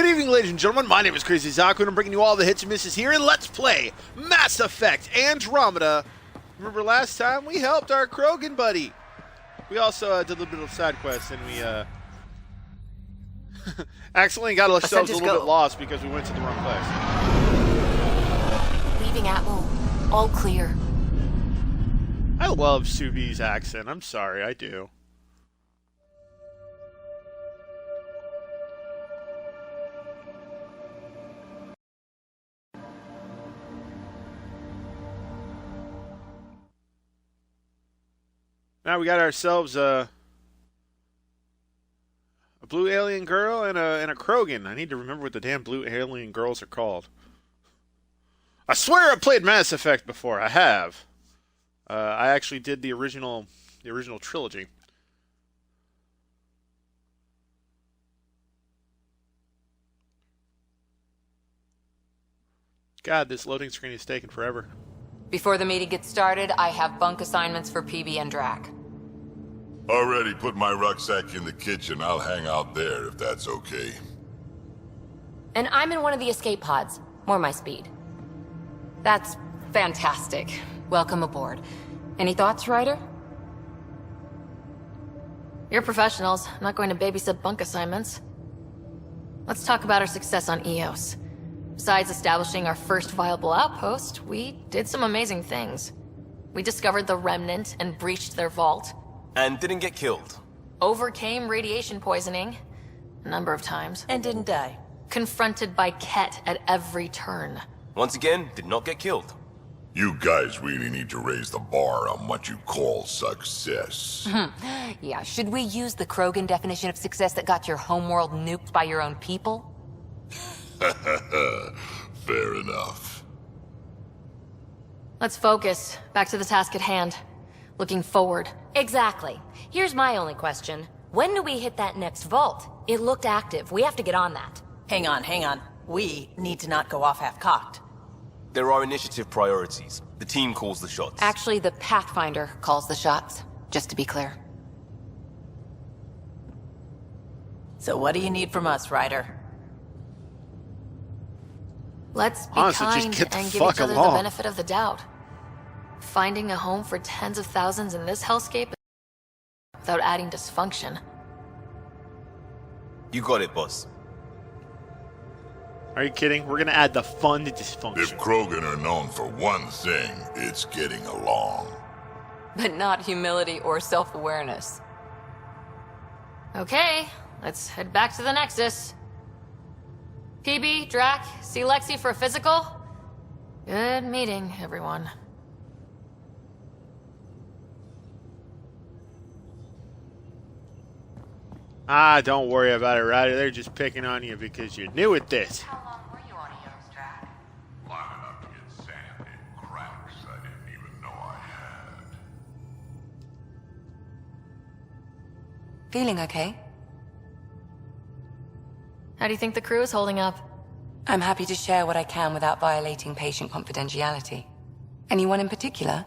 Good evening, ladies and gentlemen. My name is Crazy Zaku, and I'm bringing you all the hits and misses here in Let's Play Mass Effect Andromeda. Remember last time we helped our Krogan buddy. We also did a little bit of side quests, and we accidentally got ourselves a little bit lost because we went to the wrong place. Leaving Atmo. All clear. I love Subi's accent. I'm sorry, I do. Now we got ourselves a blue alien girl and a Krogan. I need to remember what the damn blue alien girls are called. I swear I've played Mass Effect before. I have. I actually did the original trilogy. God, this loading screen is taking forever. Before the meeting gets started, I have bunk assignments for PB and Drac. Already put my rucksack in the kitchen. I'll hang out there if that's okay. And I'm in one of the escape pods. More my speed. That's fantastic. Welcome aboard. Any thoughts, Ryder? You're professionals. I'm not going to babysit bunk assignments. Let's talk about our success on EOS. Besides establishing our first viable outpost, we did some amazing things. We discovered the Remnant and breached their vault. And didn't get killed. Overcame radiation poisoning a number of times. And didn't die. Confronted by Ket at every turn. Once again, did not get killed. You guys really need to raise the bar on what you call success. Yeah, should we use the Krogan definition of success that got your homeworld nuked by your own people? Fair enough. Let's focus. Back to the task at hand. Looking forward. Exactly. Here's my only question. When do we hit that next vault? It looked active. We have to get on that. Hang on. We need to not go off half-cocked. There are initiative priorities. The team calls the shots. Actually, the Pathfinder calls the shots, just to be clear. So what do you need from us, Ryder? Let's be Honestly, just kind get the and give fuck each other along. the benefit of the doubt. Finding a home for tens of thousands in this hellscape without adding dysfunction. You got it, boss. Are you kidding? We're gonna add the fun to dysfunction. If Krogan are known for one thing, it's getting along. But not humility or self-awareness. Okay, let's head back to the Nexus. PB, Drac, see Lexi for a physical? Good meeting, everyone. Don't worry about it, Ryder. They're just picking on you because you're new at this. How long were you on EOS, Drac? Long enough to get sand in cracks I didn't even know I had. Feeling okay? How do you think the crew is holding up? I'm happy to share what I can without violating patient confidentiality. Anyone in particular?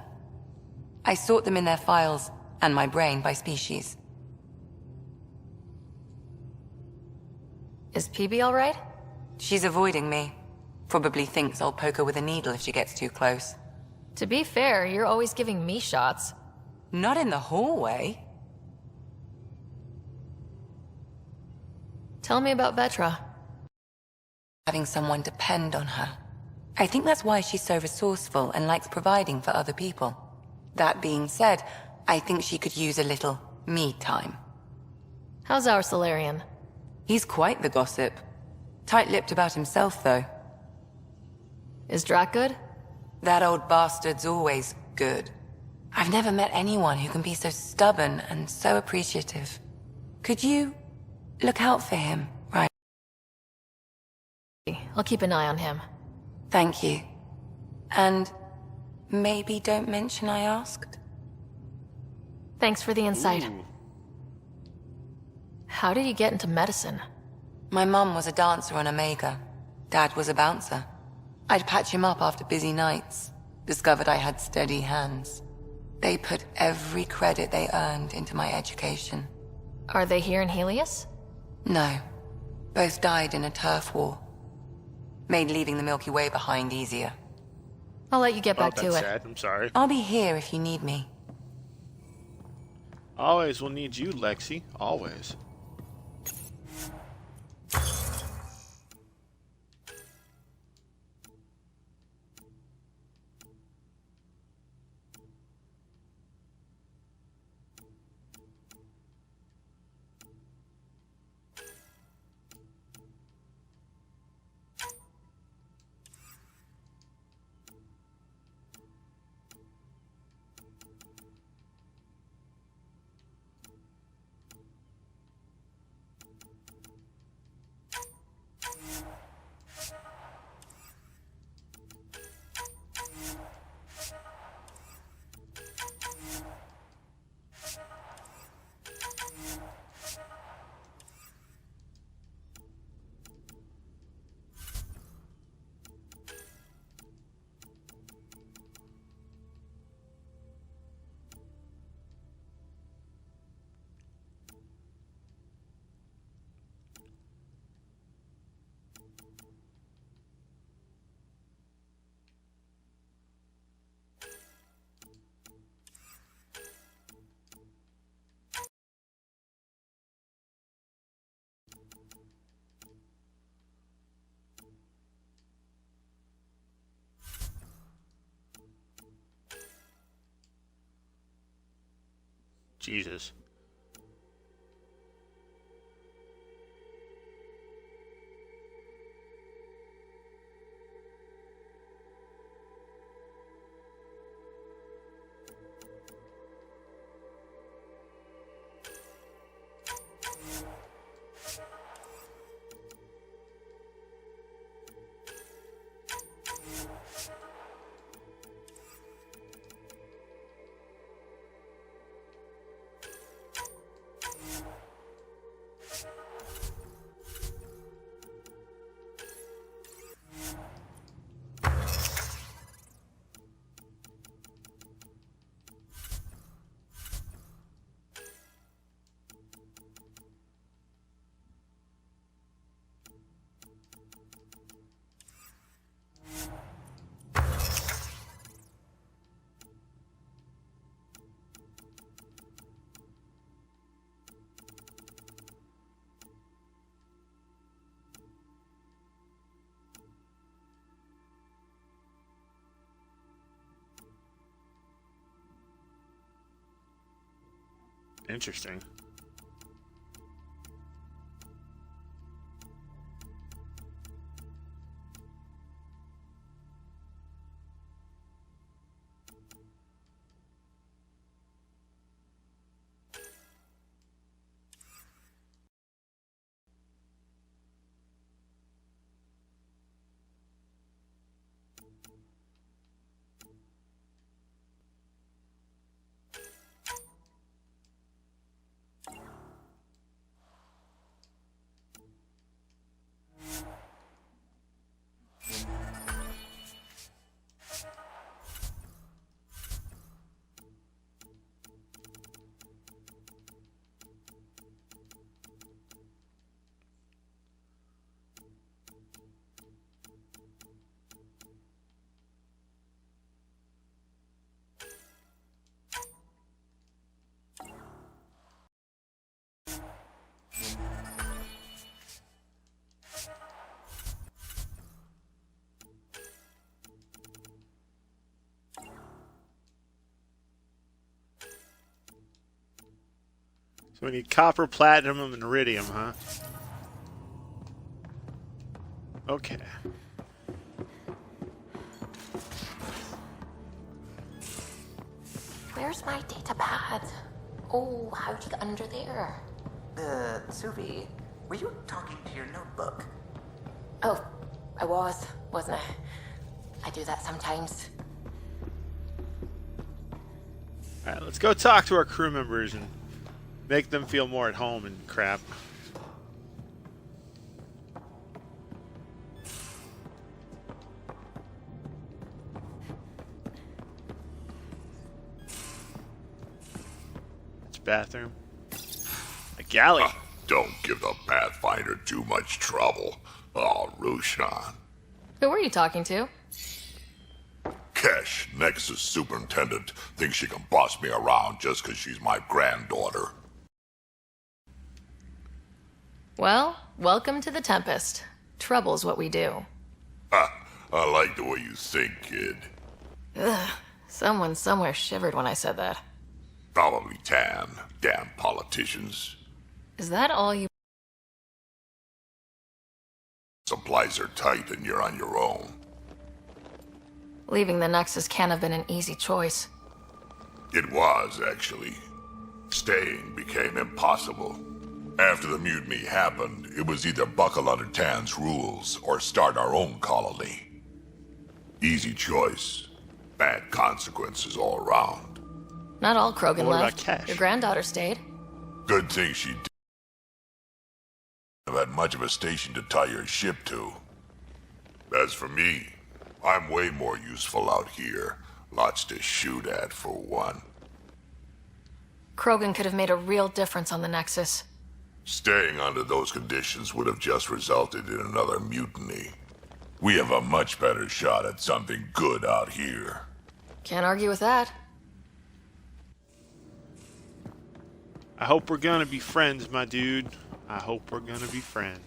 I sort them in their files, and my brain by species. Is PB alright? She's avoiding me. Probably thinks I'll poke her with a needle if she gets too close. To be fair, you're always giving me shots. Not in the hallway. Tell me about Vetra. Having someone depend on her. I think that's why she's so resourceful and likes providing for other people. That being said, I think she could use a little me time. How's our Solarian? He's quite the gossip. Tight-lipped about himself, though. Is Drac good? That old bastard's always good. I've never met anyone who can be so stubborn and so appreciative. Could you look out for him, right? I'll keep an eye on him. Thank you. And maybe don't mention I asked? Thanks for the insight. Ooh. How did you get into medicine? My mum was a dancer on Omega. Dad was a bouncer. I'd patch him up after busy nights. Discovered I had steady hands. They put every credit they earned into my education. Are they here in Helios? No. Both died in a turf war. Made leaving the Milky Way behind easier. I'll let you get back to that's it. sad. I'm sorry. I'll be here if you need me. Always will need you, Lexi. Always. Jesus. Interesting. So we need copper, platinum, and iridium, huh? Okay. Where's my data pad? Oh, how'd you get under there? Suvi, were you talking to your notebook? Oh, I wasn't I? I do that sometimes. Alright, let's go talk to our crew members and make them feel more at home and crap. It's bathroom. A galley. Don't give the Pathfinder too much trouble. Oh, Roshan. Who were you talking to? Kesh, Nexus Superintendent, thinks she can boss me around just because she's my granddaughter. Well, welcome to the Tempest. Trouble's what we do. Ha! I like the way you think, kid. Ugh. Someone somewhere shivered when I said that. Probably Tan. Damn politicians. Is that all you... Supplies are tight and you're on your own. Leaving the Nexus can't have been an easy choice. It was, actually. Staying became impossible. After the mutiny happened, it was either buckle under Tan's rules or start our own colony. Easy choice. Bad consequences all around. Not all Krogan What about left. Kesh? Your granddaughter stayed. Good thing she didn't have had much of a station to tie your ship to. As for me, I'm way more useful out here. Lots to shoot at, for one. Krogan could have made a real difference on the Nexus. Staying under those conditions would have just resulted in another mutiny. We have a much better shot at something good out here. Can't argue with that. I hope we're gonna be friends, my dude. I hope we're gonna be friends.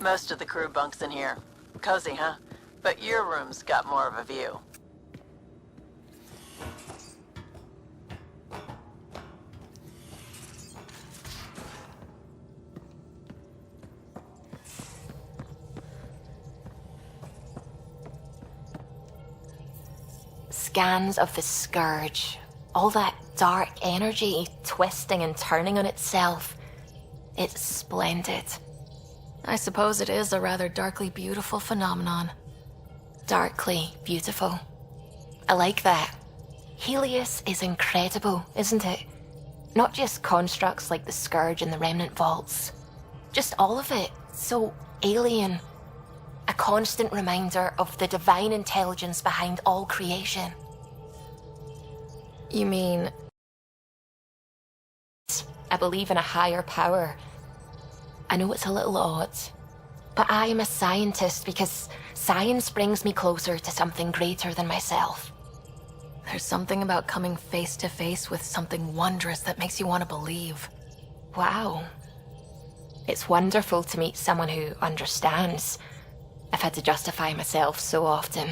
Most of the crew bunks in here. Cozy, huh? But your room's got more of a view. Scans of the Scourge. All that dark energy twisting and turning on itself. It's splendid. I suppose it is a rather darkly beautiful phenomenon. Darkly beautiful. I like that. Helios is incredible, isn't it? Not just constructs like the Scourge and the Remnant Vaults. Just all of it. So alien. A constant reminder of the divine intelligence behind all creation. You mean... I believe in a higher power. I know it's a little odd, but I am a scientist because science brings me closer to something greater than myself. There's something about coming face to face with something wondrous that makes you want to believe. Wow. It's wonderful to meet someone who understands. I've had to justify myself so often.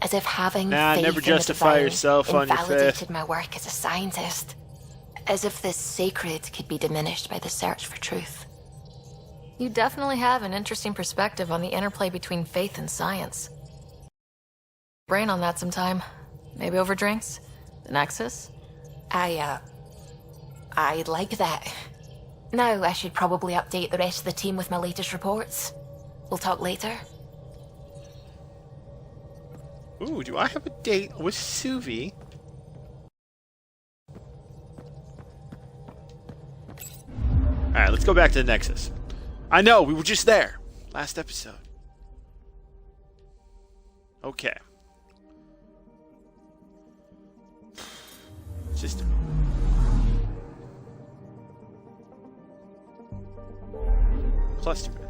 As if having faith never in justify the divine yourself on your faith. invalidated my work as a scientist. As if the sacred could be diminished by the search for truth. You definitely have an interesting perspective on the interplay between faith and science. Brain on that sometime. Maybe over drinks? The Nexus? I'd like that. Now I should probably update the rest of the team with my latest reports. We'll talk later. Ooh, do I have a date with Suvi? Alright, let's go back to the Nexus. I know, we were just there. Last episode. Okay. Just... cluster map.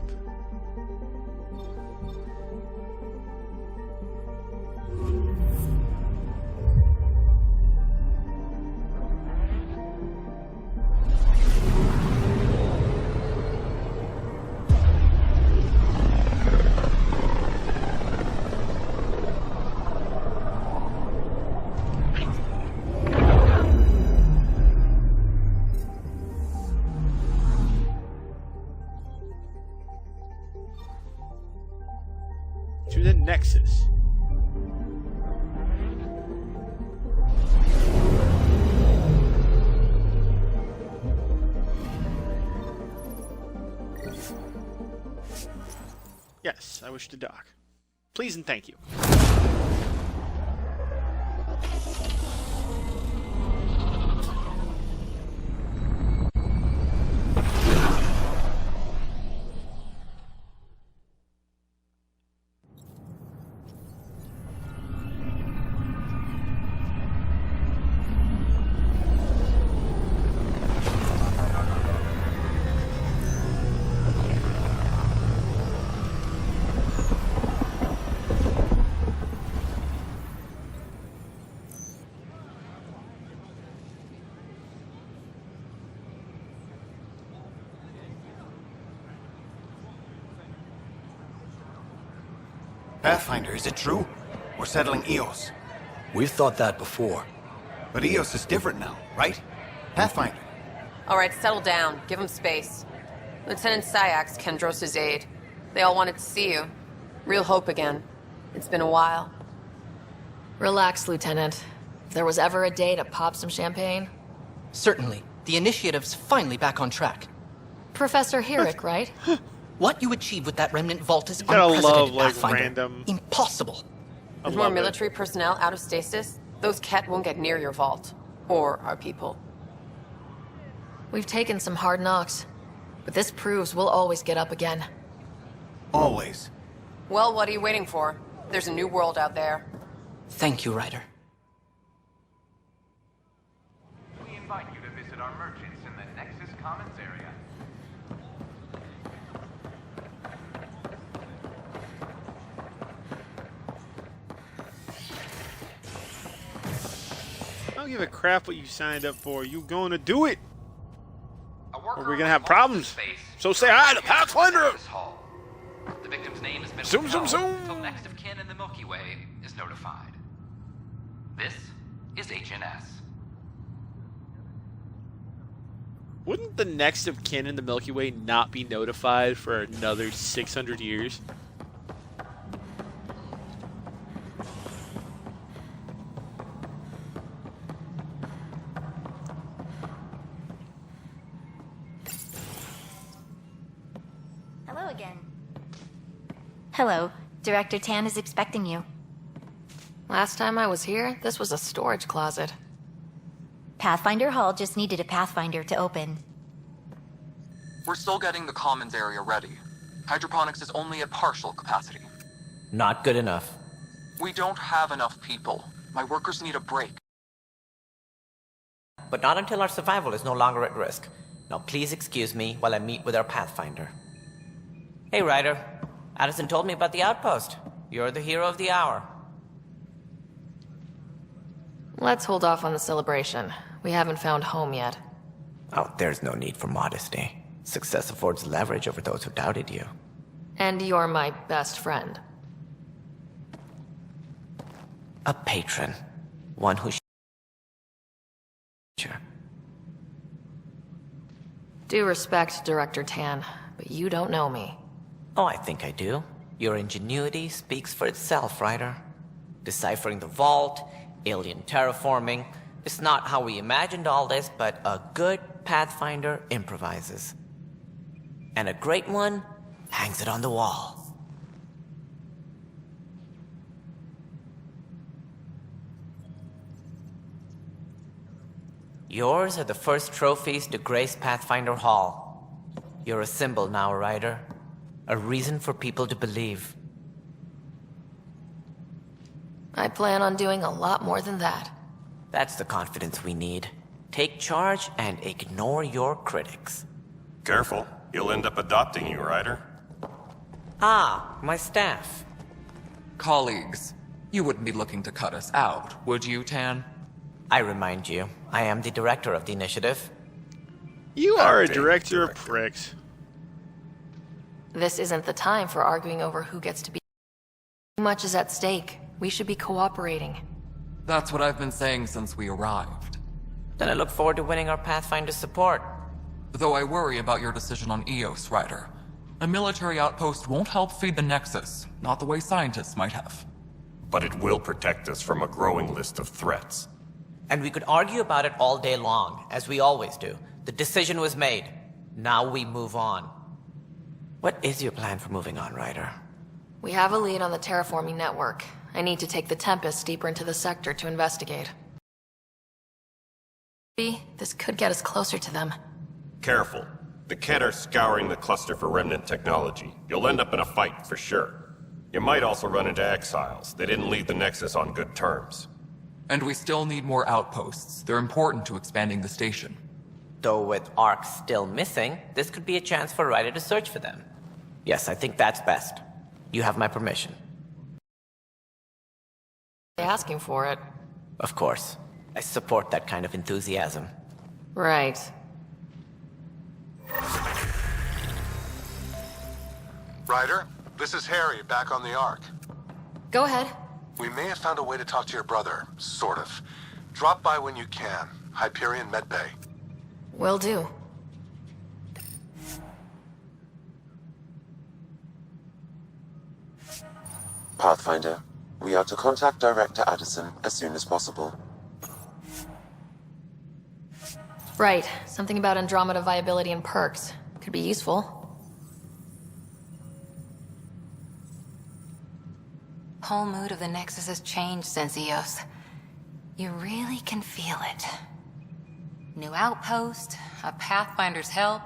To the Nexus. Yes, I wish to dock. Please and thank you. Pathfinder, is it true? We're settling Eos. We've thought that before. But Eos is different now, right? Pathfinder. All right, settle down. Give him space. Lieutenant Syax, Kendros' aide. They all wanted to see you. Real hope again. It's been a while. Relax, Lieutenant. If there was ever a day to pop some champagne... Certainly. The initiative's finally back on track. Professor Herrick, right? What you achieved with that remnant vault is gotta unprecedented, love, like, Pathfinder. random- Impossible. With more military personnel out of stasis, those Ket won't get near your vault. Or our people. We've taken some hard knocks. But this proves we'll always get up again. Always. Well, what are you waiting for? There's a new world out there. Thank you, Ryder. We invite you to visit our merchants in the Nexus Commons area. I don't give a crap what you signed up for. You going to do it? Or we're gonna have problems. So say hi to Pathfinder! The victim's name has been Zoom, zoom, zoom! until next of kin in the Milky Way is notified. This is HNS. Wouldn't the next of kin in the Milky Way not be notified for another 600 years? Hello again. Hello. Director Tan is expecting you. Last time I was here, this was a storage closet. Pathfinder Hall just needed a Pathfinder to open. We're still getting the commons area ready. Hydroponics is only at partial capacity. Not good enough. We don't have enough people. My workers need a break. But not until our survival is no longer at risk. Now please excuse me while I meet with our Pathfinder. Hey, Ryder. Addison told me about the outpost. You're the hero of the hour. Let's hold off on the celebration. We haven't found home yet. Oh, there's no need for modesty. Success affords leverage over those who doubted you. And you're my best friend. A patron. One who... Due respect, Director Tan, but you don't know me. Oh, I think I do. Your ingenuity speaks for itself, Ryder. Deciphering the vault, alien terraforming. It's not how we imagined all this, but a good Pathfinder improvises. And a great one hangs it on the wall. Yours are the first trophies to grace Pathfinder Hall. You're a symbol now, Ryder. A reason for people to believe. I plan on doing a lot more than that. That's the confidence we need. Take charge and ignore your critics. Careful. He'll end up adopting you, Ryder. Ah, my staff. Colleagues, you wouldn't be looking to cut us out, would you, Tan? I remind you, I am the director of the initiative. You are a director of pricks. This isn't the time for arguing over who gets to be. Too much is at stake. We should be cooperating. That's what I've been saying since we arrived. Then I look forward to winning our Pathfinder's support. Though I worry about your decision on Eos, Ryder. A military outpost won't help feed the Nexus, not the way scientists might have. But it will protect us from a growing list of threats. And we could argue about it all day long, as we always do. The decision was made. Now we move on. What is your plan for moving on, Ryder? We have a lead on the terraforming network. I need to take the Tempest deeper into the sector to investigate. This could get us closer to them. Careful. The Ket are scouring the cluster for remnant technology. You'll end up in a fight, for sure. You might also run into exiles. They didn't leave the Nexus on good terms. And we still need more outposts. They're important to expanding the station. Though with Ark still missing, this could be a chance for Ryder to search for them. Yes, I think that's best. You have my permission. Asking for it. Of course. I support that kind of enthusiasm. Right. Ryder, this is Harry, back on the Ark. Go ahead. We may have found a way to talk to your brother, sort of. Drop by when you can. Hyperion Medbay. Will do. Pathfinder, we are to contact Director Addison as soon as possible. Right. Something about Andromeda viability and perks. Could be useful. Whole mood of the Nexus has changed since EOS. You really can feel it. New outpost, a Pathfinder's help,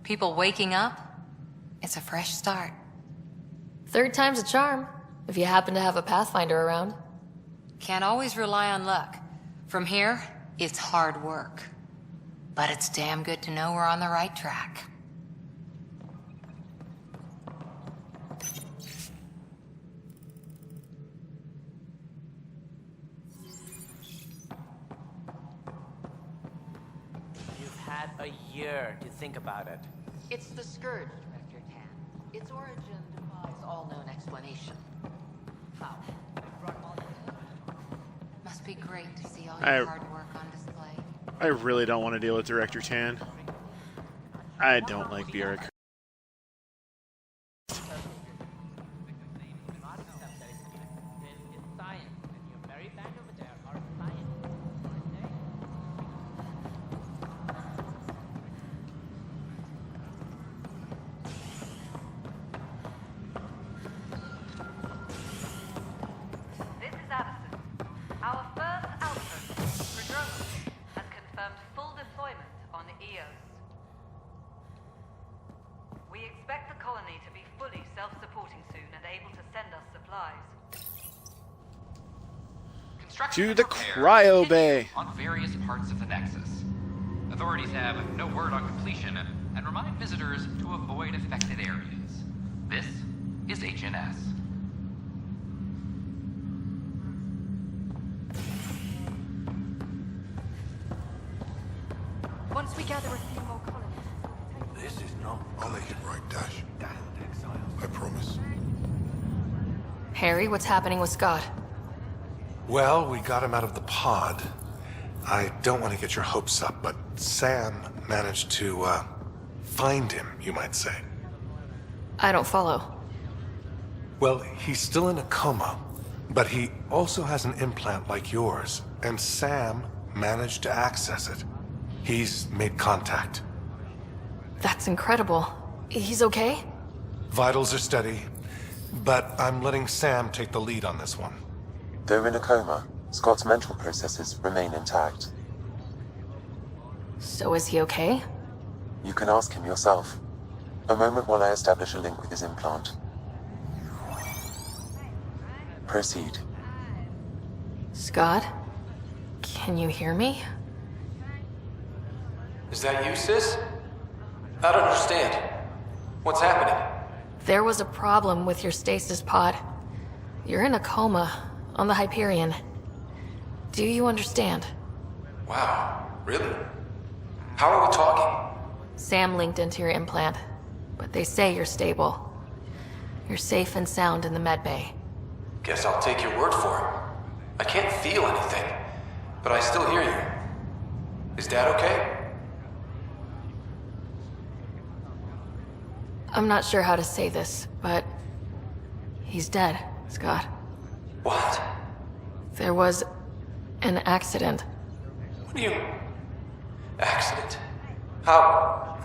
people waking up. It's a fresh start. Third time's a charm, if you happen to have a Pathfinder around. Can't always rely on luck. From here, it's hard work. But it's damn good to know we're on the right track. You've had a year to think about it. It's the Scourge, Director Tan. Its origin defies all known explanation. How? Must be great to see all I- your hard work on display. I really don't want to deal with Director Tan. I don't like bureaucracy. This is Addison. Our first outpost, Andromeda, has confirmed full deployment on EOS. We expect the colony to be fully self-supporting soon and able to send us supplies. Construction To and the repair cryo bay. on various parts of the Nexus. Authorities have no word on completion and remind visitors to avoid affected areas. This is HNS. Once we gather a few more colonists, This is not... I'll make it right, Dash. I promise. Harry, what's happening with Scott? Well, we got him out of the pod. I don't want to get your hopes up, but Sam managed to, find him, you might say. I don't follow. Well, he's still in a coma, but he also has an implant like yours, and Sam managed to access it. He's made contact. That's incredible. He's okay? Vitals are steady, but I'm letting Sam take the lead on this one. Though in a coma, Scott's mental processes remain intact. So is he okay? You can ask him yourself. A moment while I establish a link with his implant. Proceed. Scott? Can you hear me? Is that you, sis? I don't understand. What's happening? There was a problem with your stasis pod. You're in a coma on the Hyperion. Do you understand? Wow, really? How are we talking? Sam linked into your implant, but they say you're stable. You're safe and sound in the medbay. Guess I'll take your word for it. I can't feel anything, but I still hear you. Is Dad okay? I'm not sure how to say this, but he's dead, Scott. What? There was an accident. What do you... Accident? How...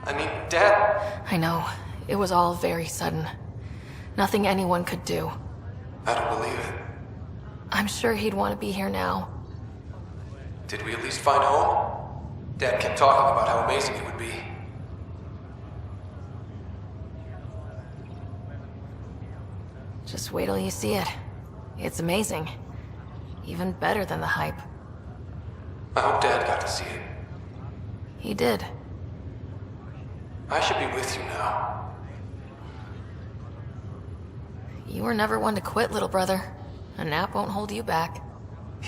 I mean, Dad... I know. It was all very sudden. Nothing anyone could do. I don't believe it. I'm sure he'd want to be here now. Did we at least find home? Dad kept talking about how amazing it would be. Just wait till you see it. It's amazing. Even better than the hype. I hope Dad got to see it. He did. I should be with you now. You were never one to quit, little brother. A nap won't hold you back.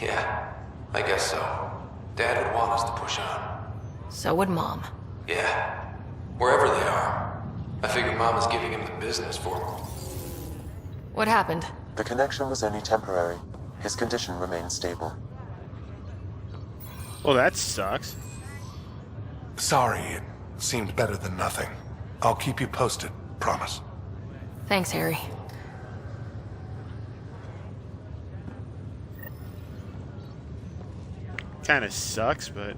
Yeah, I guess so. Dad would want us to push on. So would Mom. Yeah, wherever they are. I figure Mama's giving him the business for me. What happened? The connection was only temporary. His condition remains stable. Well, that sucks. Sorry, it seemed better than nothing. I'll keep you posted, promise. Thanks, Harry. Kinda sucks, but...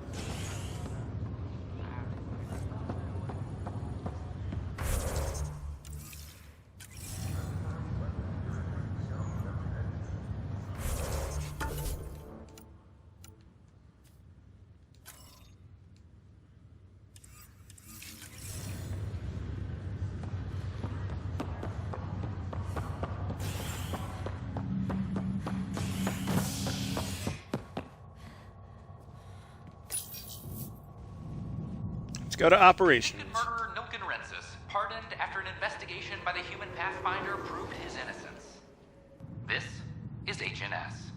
Go to operations. Murderer Nilken Rensis, pardoned after an investigation by the human Pathfinder proved his innocence. This is HNS.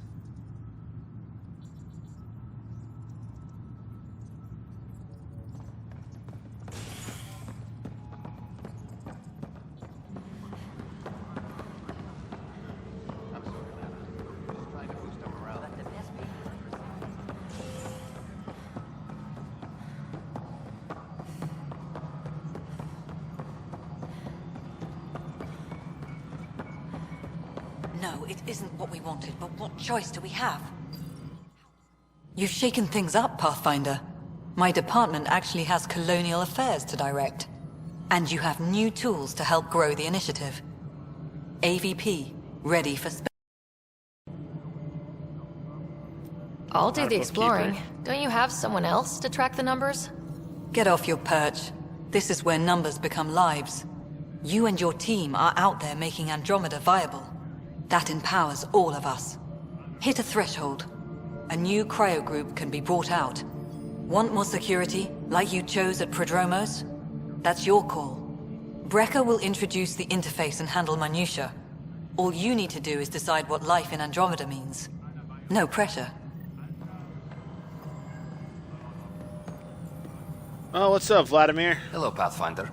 No, it isn't what we wanted, but what choice do we have? You've shaken things up, Pathfinder. My department actually has colonial affairs to direct. And you have new tools to help grow the initiative. AVP, ready for I'll do the exploring. Don't you have someone else to track the numbers? Get off your perch. This is where numbers become lives. You and your team are out there making Andromeda viable. That empowers all of us. Hit a threshold. A new cryo group can be brought out. Want more security, like you chose at Prodromos? That's your call. Brecker will introduce the interface and handle minutia. All you need to do is decide what life in Andromeda means. No pressure. Oh, what's up, Vladimir? Hello, Pathfinder.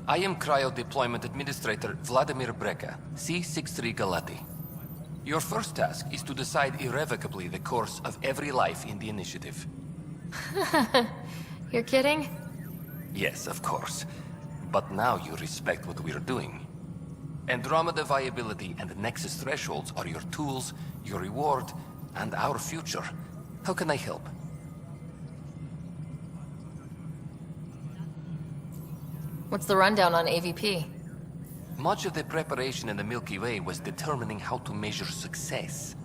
I am Cryo Deployment Administrator Vladimir Brecker, C-63 Galati. Your first task is to decide irrevocably the course of every life in the initiative. You're kidding? Yes, of course. But now you respect what we're doing. Andromeda viability and Nexus thresholds are your tools, your reward, and our future. How can I help? What's the rundown on AVP? Much of the preparation in the Milky Way was determining how to measure success.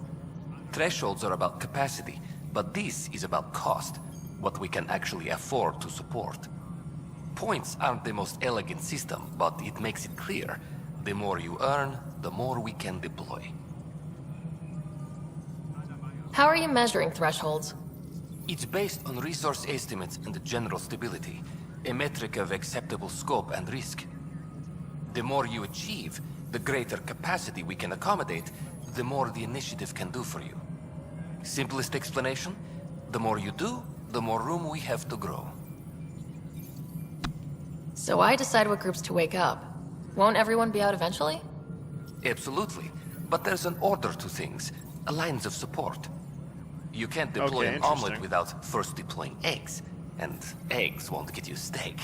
Thresholds are about capacity, but this is about cost, what we can actually afford to support. Points aren't the most elegant system, but it makes it clear. The more you earn, the more we can deploy. How are you measuring thresholds? It's based on resource estimates and general stability, a metric of acceptable scope and risk. The more you achieve, the greater capacity we can accommodate, the more the initiative can do for you. Simplest explanation, the more you do, the more room we have to grow. So I decide what groups to wake up. Won't everyone be out eventually? Absolutely. But there's an order to things, a lines of support. You can't deploy an omelet without first deploying eggs. And eggs won't get you steak.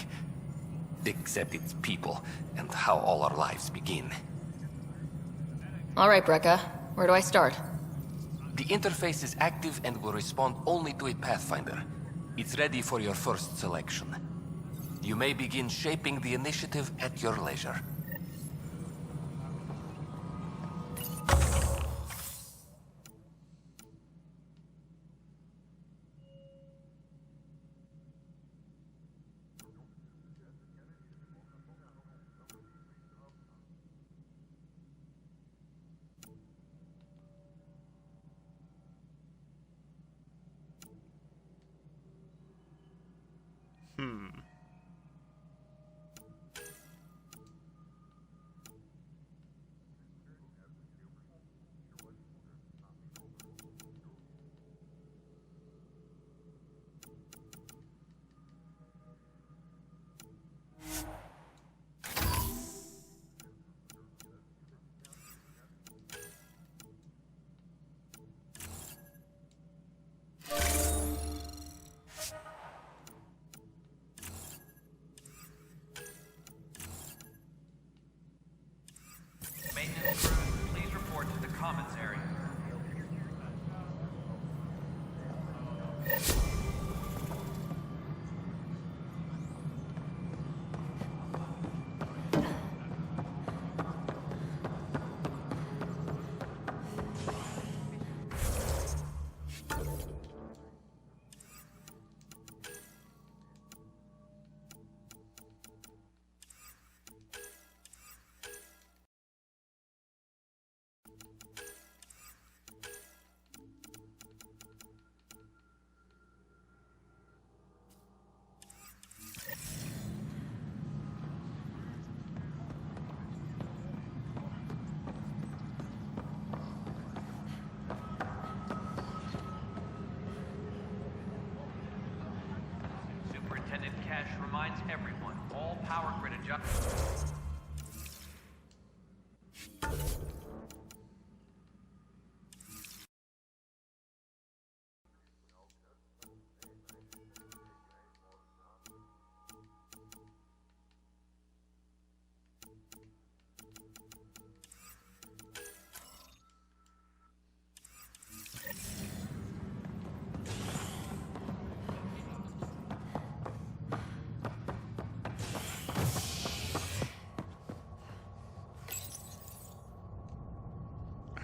Except it's people, and how all our lives begin. All right, Brecca. Where do I start? The interface is active and will respond only to a Pathfinder. It's ready for your first selection. You may begin shaping the initiative at your leisure. commons area. Superintendent Cash reminds everyone, all power grid adjustments.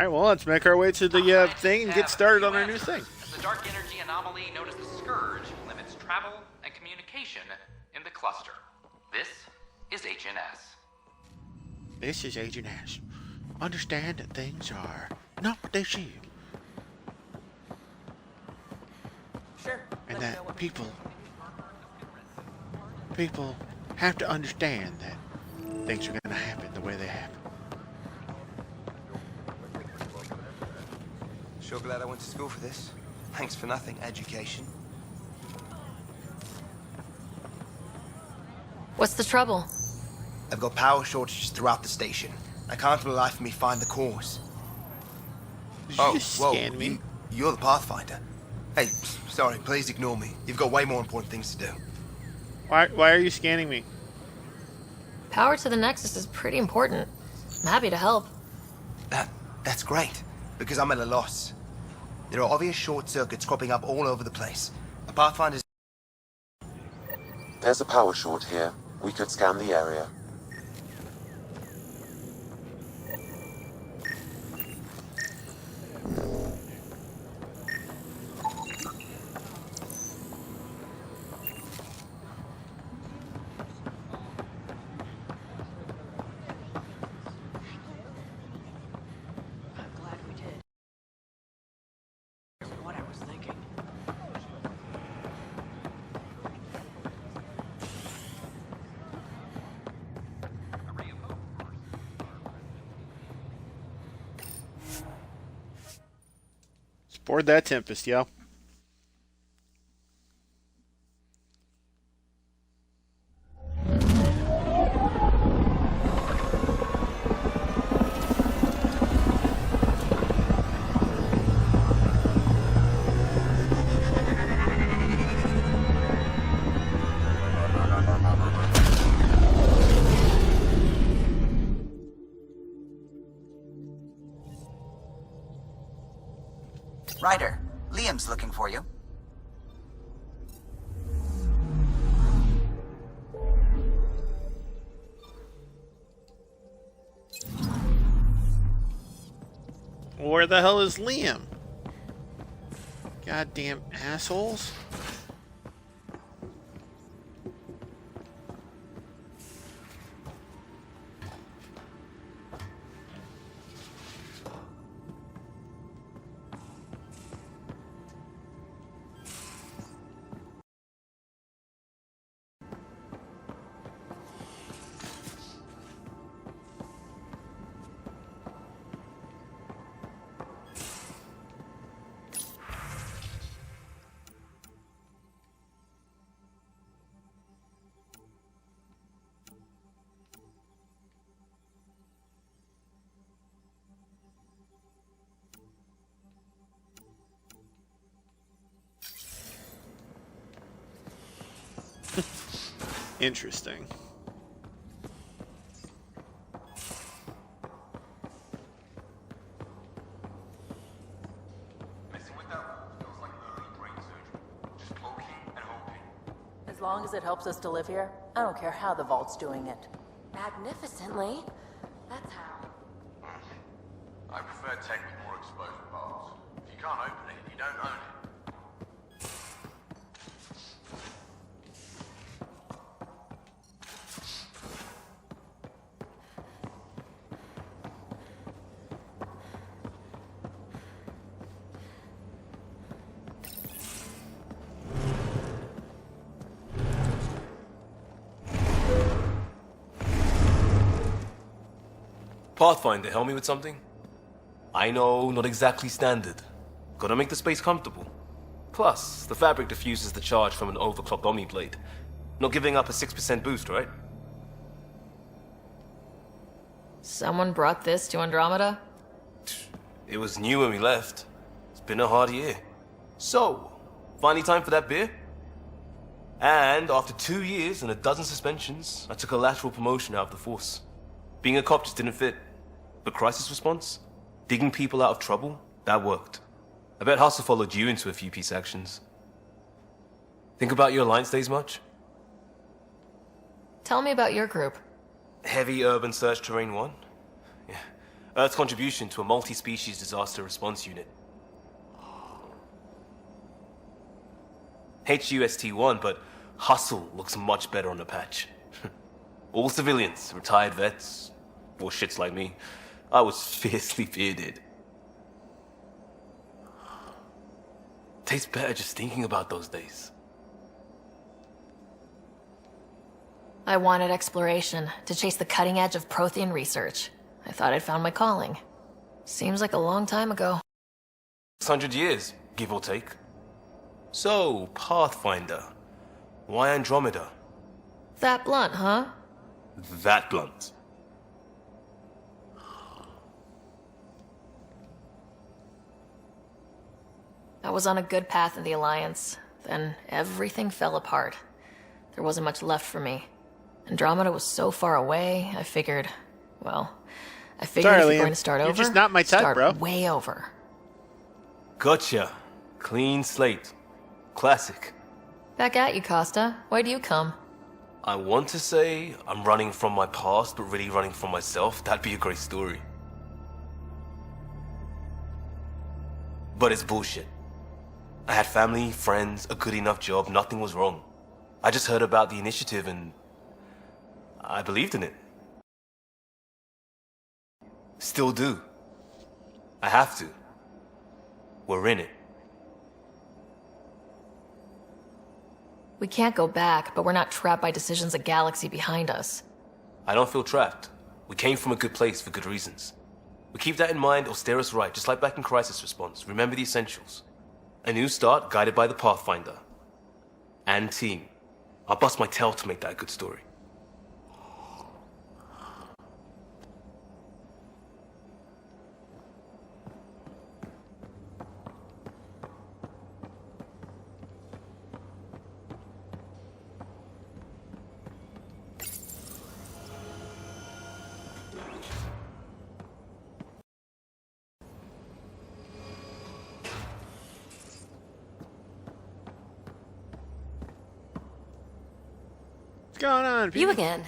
Alright, well, let's make our way to the thing and get started on our new thing. The dark energy anomaly known as the Scourge limits travel and communication in the cluster. This is HNS. This is Agent Ash. Understand that things are not what they seem. Sure. And that people have to understand that things are going to happen the way they happen. Sure glad I went to school for this. Thanks for nothing, education. What's the trouble? I've got power shortages throughout the station. I can't for the life of me find the cause. Did you just scan me? You're the Pathfinder. Hey, sorry, please ignore me. You've got way more important things to do. Why are you scanning me? Power to the Nexus is pretty important. I'm happy to help. That's great, because I'm at a loss. There are obvious short circuits cropping up all over the place. A Pathfinder's... There's a power short here. We could scan the area. Board that Tempest, yo. Ryder, Liam's looking for you. Where the hell is Liam? Goddamn assholes. Interesting. As long as it helps us to live here, I don't care how the Vault's doing it. Magnificently. That's how. I prefer tech with more exposure bars. If you can't open it, you don't own it. Pathfinder, help me with something? I know, not exactly standard. Gotta make the space comfortable. Plus, the fabric diffuses the charge from an overclocked Omni blade. Not giving up a 6% boost, right? Someone brought this to Andromeda? It was new when we left. It's been a hard year. So, finally time for that beer? And after 2 years and a dozen suspensions, I took a lateral promotion out of the force. Being a cop just didn't fit. But crisis response? Digging people out of trouble? That worked. I bet Hustle followed you into a few peace actions. Think about your Alliance days much? Tell me about your group. Heavy Urban Search Terrain 1? Yeah. Earth's contribution to a multi-species disaster response unit. HUST-1, but Hustle looks much better on the patch. All civilians, retired vets, or shits like me. I was fiercely bearded. Tastes better just thinking about those days. I wanted exploration, to chase the cutting edge of Prothean research. I thought I'd found my calling. Seems like a long time ago. 600 years, give or take. So, Pathfinder. Why Andromeda? That blunt, huh? That blunt. I was on a good path in the Alliance. Then everything fell apart. There wasn't much left for me. Andromeda was so far away, I figured if Sorry, you're Liam. going to start over, You're just not my type, start bro. way over. Gotcha. Clean slate. Classic. Back at you, Costa. Why do you come? I want to say I'm running from my past, but really running from myself. That'd be a great story. But it's bullshit. I had family, friends, a good enough job, nothing was wrong. I just heard about the initiative and I believed in it. Still do. I have to. We're in it. We can't go back, but we're not trapped by decisions a galaxy behind us. I don't feel trapped. We came from a good place for good reasons. We keep that in mind, it'll steer us right, just like back in Crisis Response. Remember the essentials. A new start guided by the Pathfinder. And team. I'll bust my tail to make that a good story. What's going on, You again.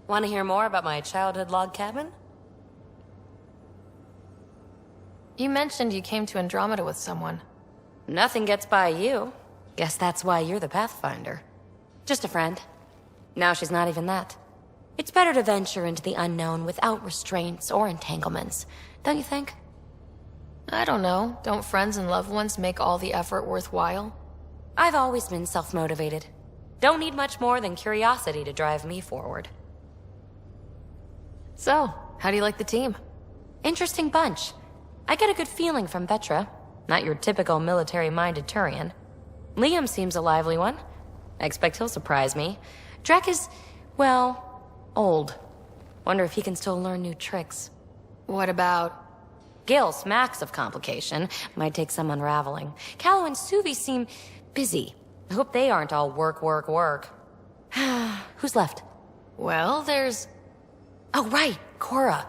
Want to hear more about my childhood log cabin? You mentioned you came to Andromeda with someone. Nothing gets by you. Guess that's why you're the Pathfinder. Just a friend. Now she's not even that. It's better to venture into the unknown without restraints or entanglements, don't you think? I don't know. Don't friends and loved ones make all the effort worthwhile? I've always been self-motivated. Don't need much more than curiosity to drive me forward. So, how do you like the team? Interesting bunch. I get a good feeling from Vetra. Not your typical military-minded Turian. Liam seems a lively one. I expect he'll surprise me. Drek is, well, old. Wonder if he can still learn new tricks. What about... Gil smacks of complication. Might take some unraveling. Callow and Suvi seem busy. I hope they aren't all work, work, work. Who's left? Well, there's... Oh, right, Cora.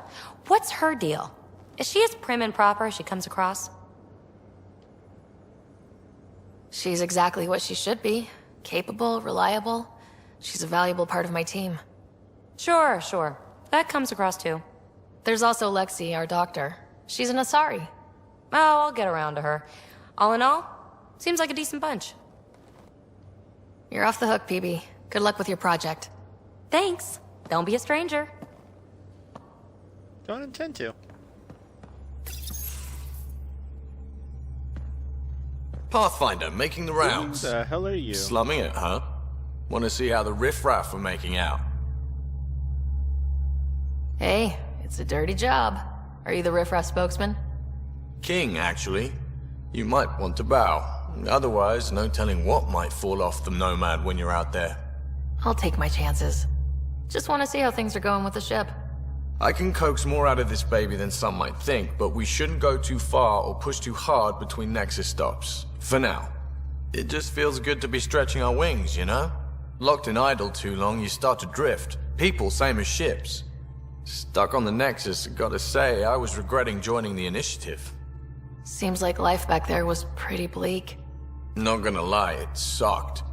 What's her deal? Is she as prim and proper as she comes across? She's exactly what she should be. capable, reliable. She's a valuable part of my team. Sure. That comes across too. There's also Lexi, our doctor. She's an Asari. Oh, I'll get around to her. All in all, seems like a decent bunch. You're off the hook, PB. Good luck with your project. Thanks. Don't be a stranger. Don't intend to. Pathfinder, making the rounds. Who the hell are you? Slumming it, huh? Want to see how the riffraff are making out? Hey, it's a dirty job. Are you the riffraff spokesman? King, actually. You might want to bow. Otherwise, no telling what might fall off the Nomad when you're out there. I'll take my chances. Just want to see how things are going with the ship. I can coax more out of this baby than some might think, but we shouldn't go too far or push too hard between Nexus stops. For now. It just feels good to be stretching our wings, you know? Locked in idle too long, you start to drift. People, same as ships. Stuck on the Nexus, gotta say, I was regretting joining the initiative. Seems like life back there was pretty bleak. Not gonna lie, it sucked.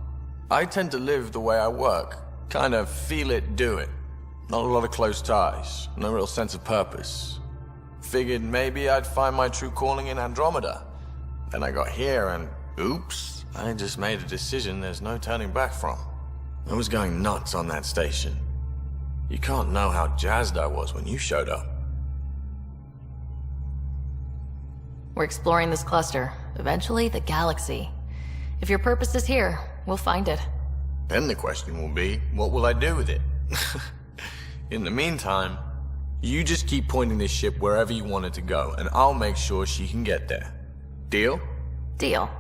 I tend to live the way I work. Kind of feel it, do it. Not a lot of close ties, no real sense of purpose. Figured maybe I'd find my true calling in Andromeda. Then I got here and, oops, I just made a decision there's no turning back from. I was going nuts on that station. You can't know how jazzed I was when you showed up. We're exploring this cluster, eventually the galaxy. If your purpose is here, we'll find it. Then the question will be, what will I do with it? In the meantime, you just keep pointing this ship wherever you want it to go, and I'll make sure she can get there. Deal? Deal.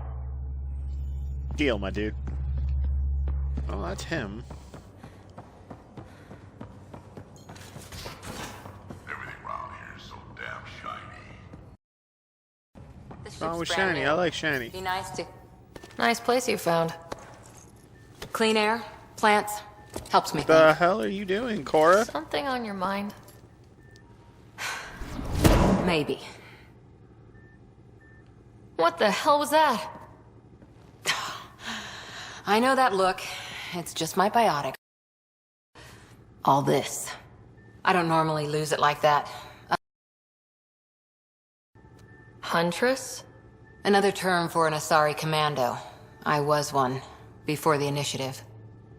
Deal, my dude. Oh, that's him. Everything around here is so damn shiny. Oh, with shiny. I like shiny. Be nice to... Nice place you found. Clean air, plants, helps me What the hell are you doing, Cora? Something on your mind? Maybe. What the hell was that? I know that look. It's just my biotic. All this. I don't normally lose it like that. Huntress? Another term for an Asari commando. I was one, before the initiative.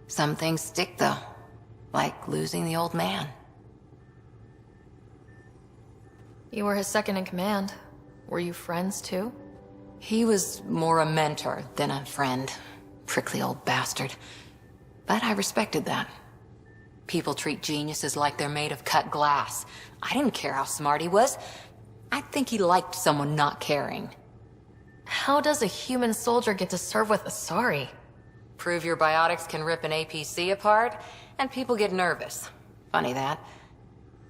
Some things stick, though. Like losing the old man. You were his second in command. Were you friends, too? He was more a mentor than a friend. Prickly old bastard. But I respected that. People treat geniuses like they're made of cut glass. I didn't care how smart he was. I think he liked someone not caring. How does a human soldier get to serve with Asari? Prove your biotics can rip an APC apart, and people get nervous. Funny that.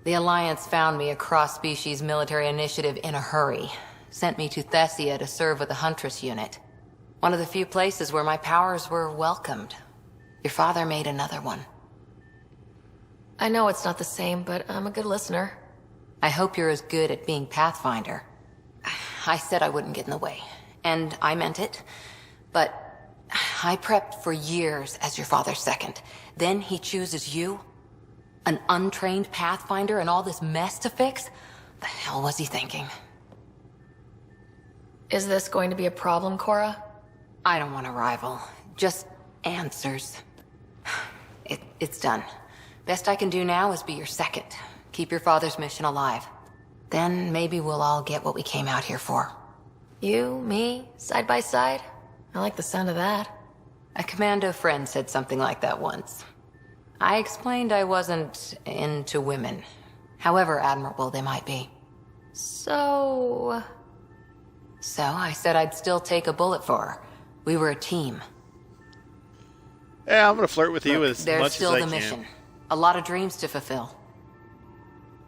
The Alliance found me a cross-species military initiative in a hurry. Sent me to Thessia to serve with the Huntress unit. One of the few places where my powers were welcomed. Your father made another one. I know it's not the same, but I'm a good listener. I hope you're as good at being Pathfinder. I said I wouldn't get in the way, and I meant it. But I prepped for years as your father's second. Then he chooses you? An untrained Pathfinder and all this mess to fix? The hell was he thinking? Is this going to be a problem, Cora? I don't want a rival. Just answers. It's done. Best I can do now is be your second. Keep your father's mission alive. Then maybe we'll all get what we came out here for. You, me, side by side? I like the sound of that. A commando friend said something like that once. I explained I wasn't into women, however admirable they might be. So I said I'd still take a bullet for her. We were a team. Yeah, I'm gonna flirt with you Look, as there's much still as I the can. mission. A lot of dreams to fulfill.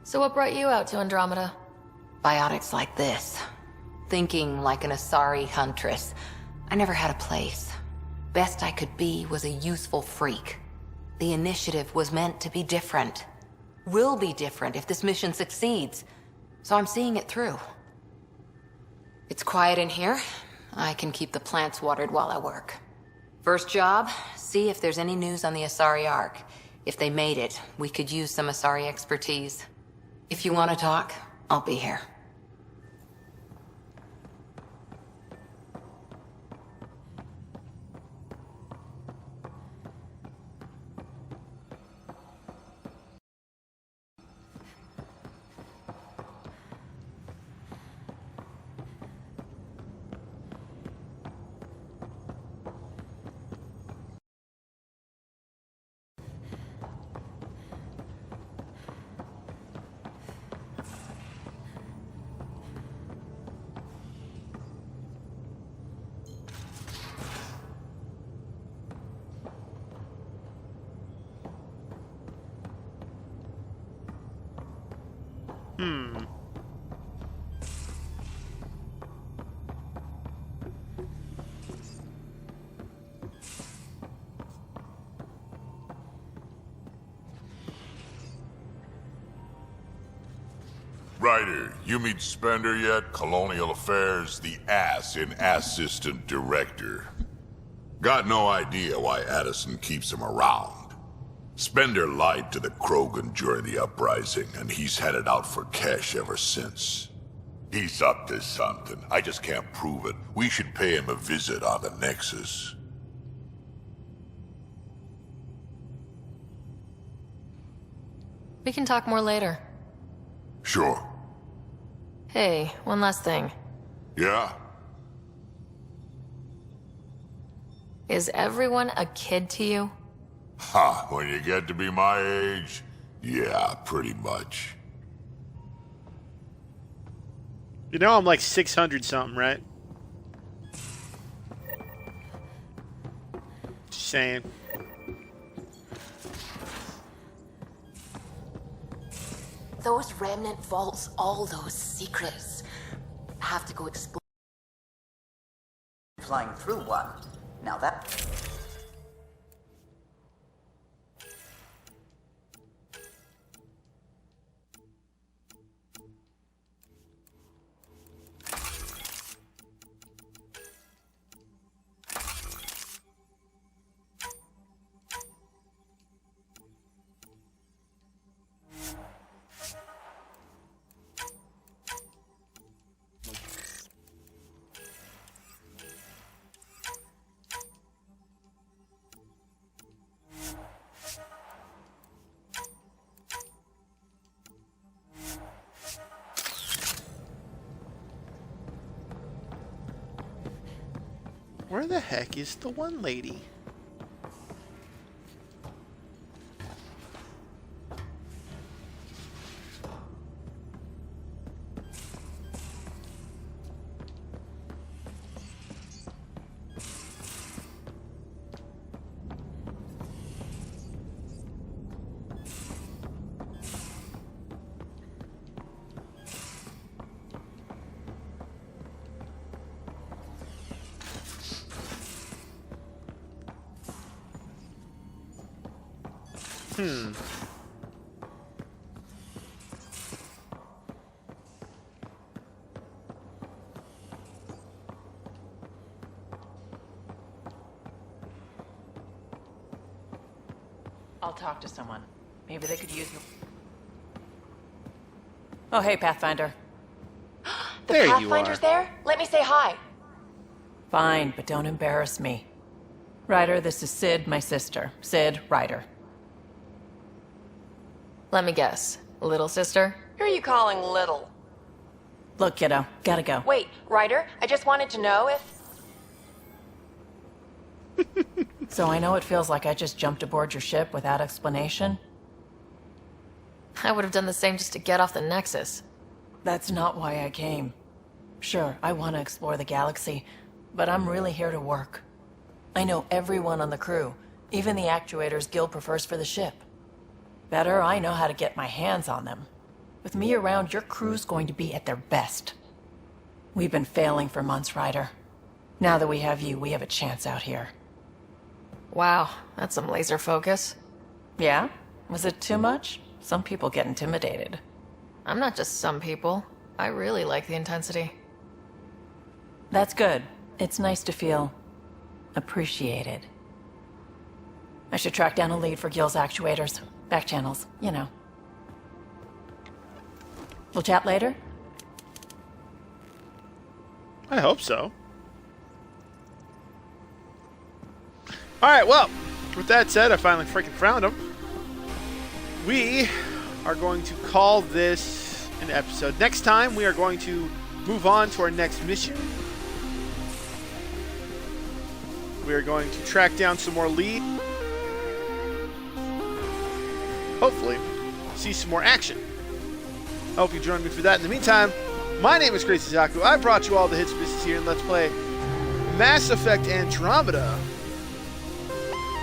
So what brought you out to Andromeda? Biotics like this. Thinking like an Asari huntress. I never had a place. Best I could be was a useful freak. The initiative was meant to be different. Will be different if this mission succeeds. So I'm seeing it through. It's quiet in here. I can keep the plants watered while I work. First job, see if there's any news on the Asari Ark. If they made it, we could use some Asari expertise. If you want to talk, I'll be here. Ryder, you meet Spender yet? Colonial Affairs, the ass in Assistant Director. Got no idea why Addison keeps him around. Spender lied to the Krogan during the uprising, and he's headed out for cash ever since. He's up to something. I just can't prove it. We should pay him a visit on the Nexus. We can talk more later. Sure. Hey, one last thing. Yeah? Is everyone a kid to you? Ha, when you get to be my age, yeah, pretty much. You know I'm like 600 something, right? Just saying. Those remnant vaults, all those secrets. Have to go explore. Flying through one. Now that... Where the heck is the one lady? I'll talk to someone. Maybe they could use me. Oh, hey, Pathfinder. The There you Pathfinder's are. there? Let me say hi. Fine, but don't embarrass me. Ryder, this is Sid, my sister. Sid, Ryder. Let me guess. Little sister? Who are you calling little? Look, kiddo, gotta go. Wait, Ryder, I just wanted to know if... So I know it feels like I just jumped aboard your ship without explanation. I would have done the same just to get off the Nexus. That's not why I came. Sure, I want to explore the galaxy, but I'm really here to work. I know everyone on the crew, even the actuators Gil prefers for the ship. Better, I know how to get my hands on them. With me around, your crew's going to be at their best. We've been failing for months, Ryder. Now that we have you, we have a chance out here. Wow, that's some laser focus. Yeah? Was it too much? Some people get intimidated. I'm not just some people. I really like the intensity. That's good. It's nice to feel appreciated. I should track down a lead for Gil's actuators. Back channels, you know. We'll chat later? I hope so. Alright, well, with that said, I finally freaking found him. We are going to call this an episode. Next time, we are going to move on to our next mission. We are going to track down some more leads. Hopefully, see some more action. I hope you join me for that. In the meantime, my name is Crazy Zaku. I brought you all the hits pieces here, and let's play Mass Effect Andromeda.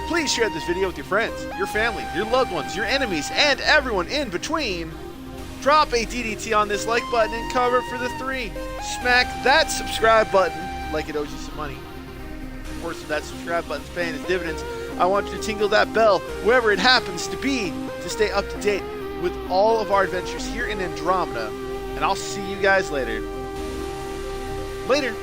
Please share this video with your friends, your family, your loved ones, your enemies, and everyone in between. Drop a DDT on this like button and cover for the 3. Smack that subscribe button like it owes you some money. Of course, if that subscribe button's paying its dividends, I want you to tingle that bell, wherever it happens to be, to stay up to date with all of our adventures here in Andromeda. And I'll see you guys later. Later.